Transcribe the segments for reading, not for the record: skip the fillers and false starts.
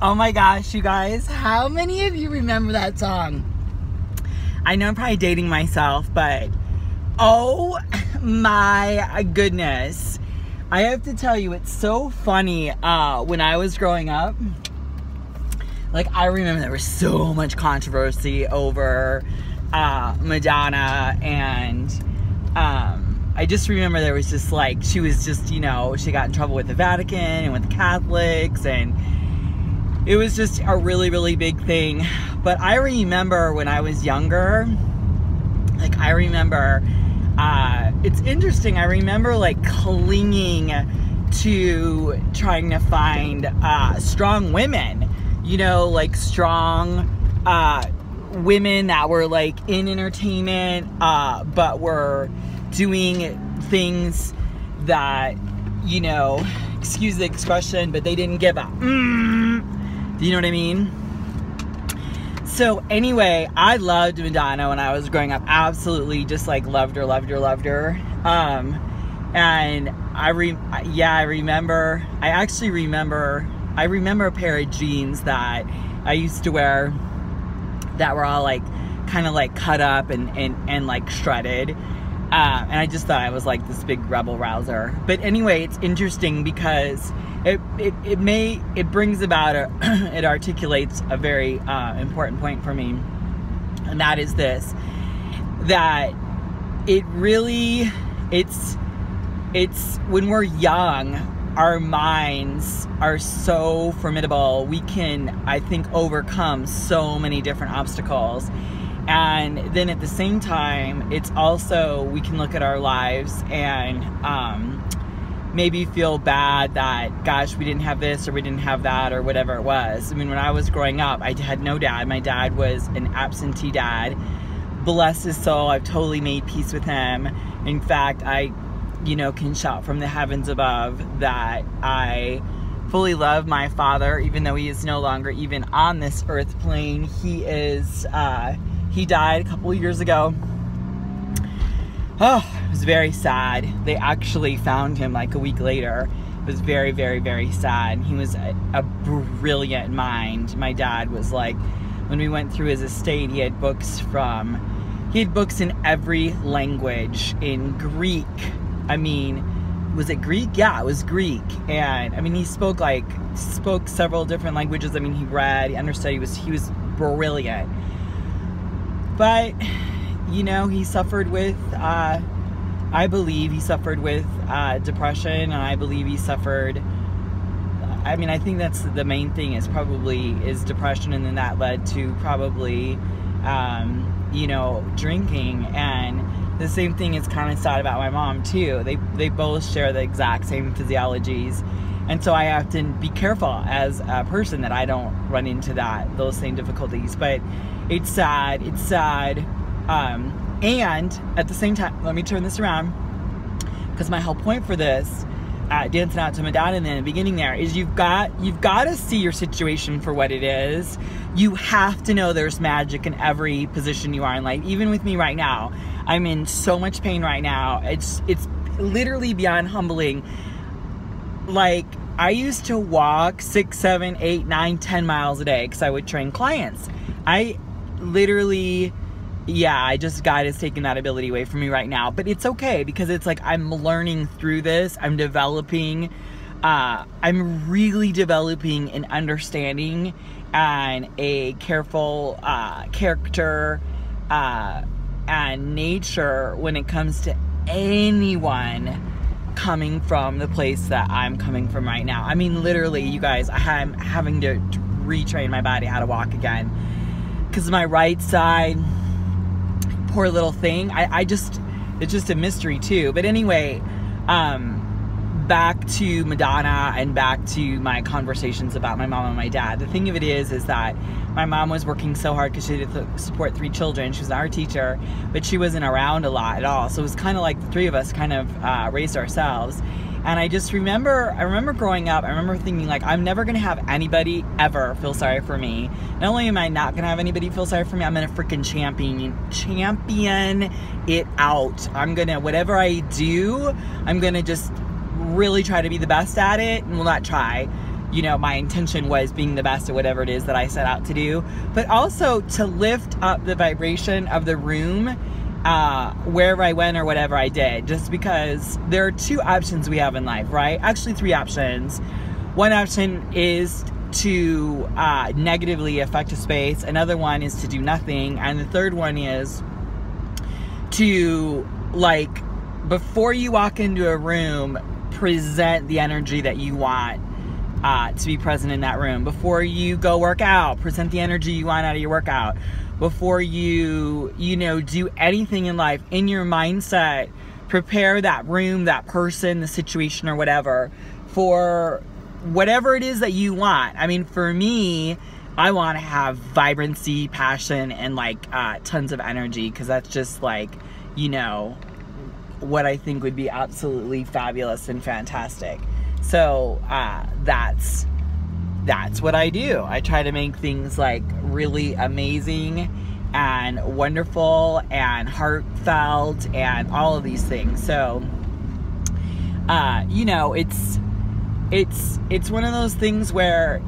Oh my gosh, you guys, how many of you remember that song? I know I'm probably dating myself, but oh my goodness. I have to tell you, it's so funny. When I was growing up, like, I remember there was so much controversy over Madonna, and I just remember there was just like, she was just, you know, she got in trouble with the Vatican and with the Catholics, and it was just a really, really big thing. But I remember when I was younger, like, I remember, it's interesting, I remember like clinging to trying to find strong women, you know, like strong women that were like in entertainment, but were doing things that, you know, excuse the expression, but they didn't give up. Do you know what I mean? So anyway, I loved Madonna when I was growing up. Absolutely, just like loved her. And I remember a pair of jeans that I used to wear that were all like kind of like cut up and like shredded. And I just thought I was like this big rebel rouser. But anyway, it's interesting because it brings about it articulates a very important point for me, and that is this: that it's when we're young, our minds are so formidable. We can, I think, overcome so many different obstacles. And then at the same time, it's also, we can look at our lives and maybe feel bad that, gosh, we didn't have this or we didn't have that or whatever it was. I mean, when I was growing up, I had no dad. My dad was an absentee dad. Bless his soul, I've totally made peace with him. In fact, I, you know, can shout from the heavens above that I fully love my father, even though he is no longer even on this earth plane. He is, he died a couple of years ago. Oh, it was very sad. They actually found him like a week later. It was very, very, very sad. He was a brilliant mind. My dad was like, when we went through his estate, he had books in every language. In Greek, I mean, was it Greek? Yeah, it was Greek. And I mean, he spoke several different languages. I mean, he read, he understood, he was brilliant. But, you know, he suffered with, I believe he suffered with depression, and I believe he suffered, I mean, I think that's the main thing is depression, and then that led to probably, you know, drinking. And the same thing is kind of sad about my mom too. They both share the exact same physiologies. And so I have to be careful as a person that I don't run into those same difficulties. But it's sad. And at the same time, let me turn this around, because my whole point for this, dancing out to Madonna in the beginning there, is you've got to see your situation for what it is. You have to know there's magic in every position you are in life. Even with me right now, I'm in so much pain right now. It's literally beyond humbling. Like, I used to walk 6, 7, 8, 9, 10 miles a day because I would train clients. I literally, God has taken that ability away from me right now. But it's okay, because it's like I'm learning through this. I'm developing. I'm really developing an understanding and a careful character and nature when it comes to anyone coming from the place that I'm coming from right now. I mean, literally, you guys, I'm having to retrain my body how to walk again, because my right side, poor little thing, it's just a mystery too. But anyway, back to Madonna and back to my conversations about my mom and my dad. The thing of it is that my mom was working so hard because she had to support 3 children. She was an art teacher, but she wasn't around a lot at all. So it was kind of like the 3 of us kind of raised ourselves. And I remember growing up, I remember thinking, like, I'm never going to have anybody ever feel sorry for me. Not only am I not going to have anybody feel sorry for me, I'm going to freaking champion it out. I'm going to, whatever I do, I'm going to just really try to be the best at it. And well, not try. you know, my intention was being the best at whatever it is that I set out to do, but also to lift up the vibration of the room wherever I went or whatever I did, just because there are 2 options we have in life, right? Actually 3 options. One option is to negatively affect a space. Another one is to do nothing. And the third one is to, like, before you walk into a room, present the energy that you want to be present in that room. Before you go work out, present the energy you want out of your workout. Before you know, do anything in life, in your mindset, prepare that room, that person, the situation, or whatever for whatever it is that you want. I mean, for me, I want to have vibrancy, passion, and like tons of energy, because that's just like, you know, what I think would be absolutely fabulous and fantastic. So that's what I do. I try to make things like really amazing and wonderful and heartfelt and all of these things. So you know, it's one of those things where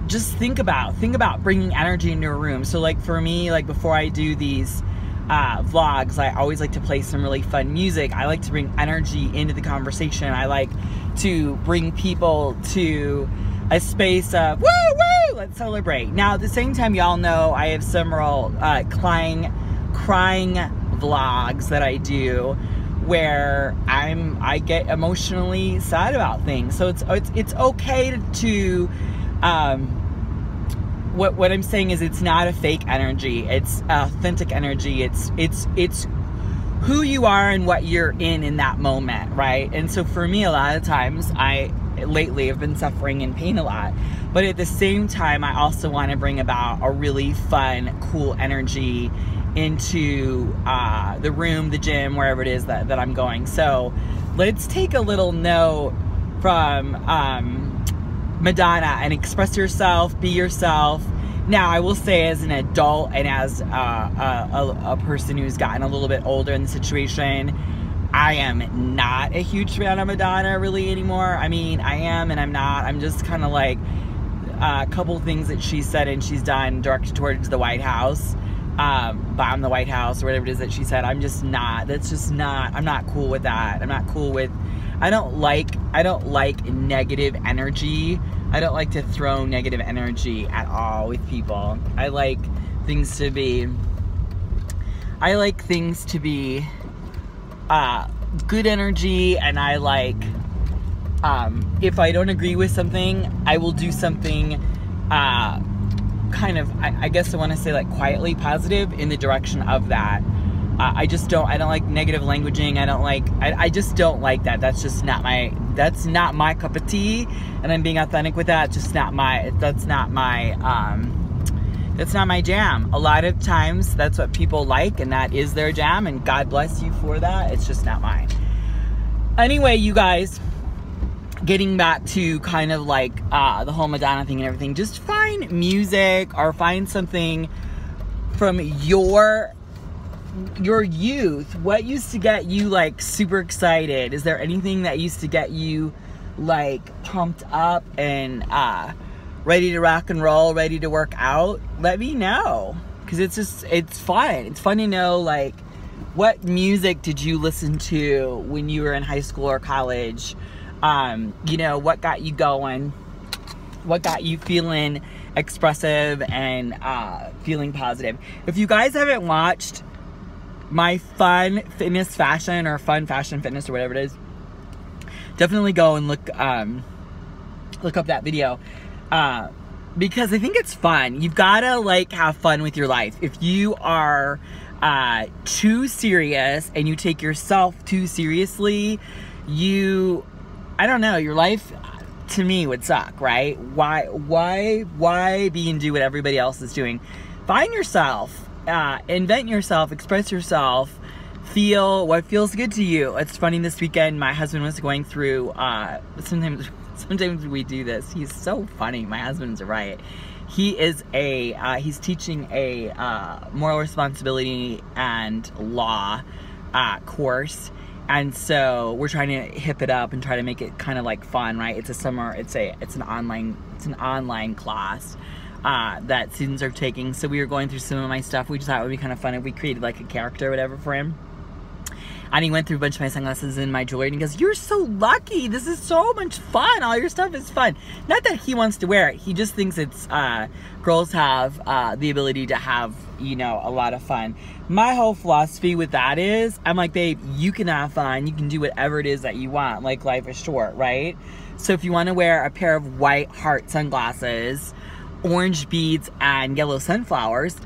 just think about bringing energy into a room. So like for me, like before I do these vlogs, I always like to play some really fun music. I like to bring energy into the conversation. I like to bring people to a space of woo woo, let's celebrate. Now at the same time, y'all know I have several crying vlogs that I do where I get emotionally sad about things. So it's okay to what I'm saying is it's not a fake energy. It's authentic energy. It's who you are and what you're in that moment, right? And so for me, a lot of times lately have been suffering and pain a lot, but at the same time, I also want to bring about a really fun, cool energy into the room, the gym, wherever it is that I'm going. So let's take a little note from Madonna and express yourself, be yourself. Now, I will say, as an adult and as a person who's gotten a little bit older in the situation, I am not a huge fan of Madonna really anymore. I mean, I am and I'm not. I'm just kind of like a couple things that she said and she's done directed towards the White House, bomb the White House or whatever it is that she said. I'm just not. That's just not. I'm not cool with that. I'm not cool with. I don't like negative energy. I don't like to throw negative energy at all with people. I like things to be good energy, and I like if I don't agree with something, I will do something kind of, I guess I want to say like quietly positive in the direction of that. I don't like negative languaging. I just don't like that. That's just not my cup of tea, and I'm being authentic with that. That's not my jam. A lot of times that's what people like, and that is their jam, and God bless you for that. It's just not mine. Anyway, you guys, getting back to kind of like the whole Madonna thing and everything, just find music or find something from your youth. What used to get you like super excited? Is there anything that used to get you like pumped up and ready to rock and roll, ready to work out? Let me know, because it's fun. It's fun to know, like, what music did you listen to when you were in high school or college? You know, what got you going? What got you feeling expressive and feeling positive? If you guys haven't watched my fun fitness fashion or fun fashion fitness or whatever it is, definitely go and look up that video, because I think it's fun. You've gotta like have fun with your life. If you are too serious and you take yourself too seriously, I don't know, your life to me would suck, right? Why be and do what everybody else is doing? Find yourself. Invent yourself, express yourself, feel what feels good to you. It's funny, this weekend my husband was going through, sometimes we do this. He's so funny. My husband's a riot. He is he's teaching a moral responsibility and law course, And so we're trying to hip it up and try to make it kind of like fun, right? It's an online class that students are taking. So we were going through some of my stuff. We just thought it would be kind of fun if we created like a character or whatever for him. And he went through a bunch of my sunglasses and my jewelry, and he goes, "You're so lucky. This is so much fun. All your stuff is fun." Not that he wants to wear it. He just thinks it's, girls have the ability to have, you know, a lot of fun. My whole philosophy with that is, I'm like, babe, you can have fun. You can do whatever it is that you want. Like, life is short, right? So if you want to wear a pair of white heart sunglasses, orange beads, and yellow sunflowers,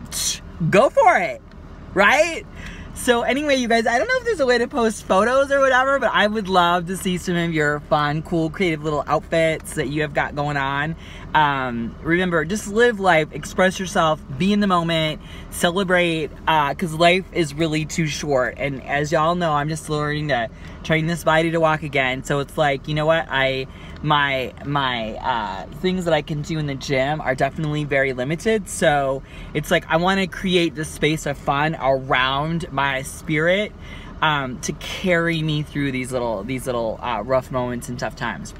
go for it, right? So anyway, you guys, I don't know if there's a way to post photos or whatever, but I would love to see some of your fun, cool, creative little outfits that you have got going on. Remember, just live life, express yourself, be in the moment, celebrate, because life is really too short. And as y'all know, I'm just learning to train this body to walk again. So it's like, you know what, my things that I can do in the gym are definitely very limited. So it's like I want to create this space of fun around my spirit to carry me through these little rough moments and tough times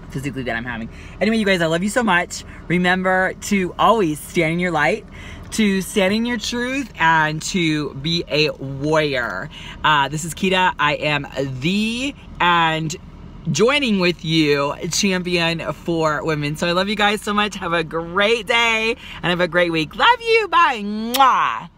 physically that I'm having. Anyway, you guys, I love you so much. Remember to always stand in your light, to stand in your truth, and to be a warrior. This is Kita. I am and joining with you, champion for women. So I love you guys so much. Have a great day and have a great week. Love you. Bye. Mwah.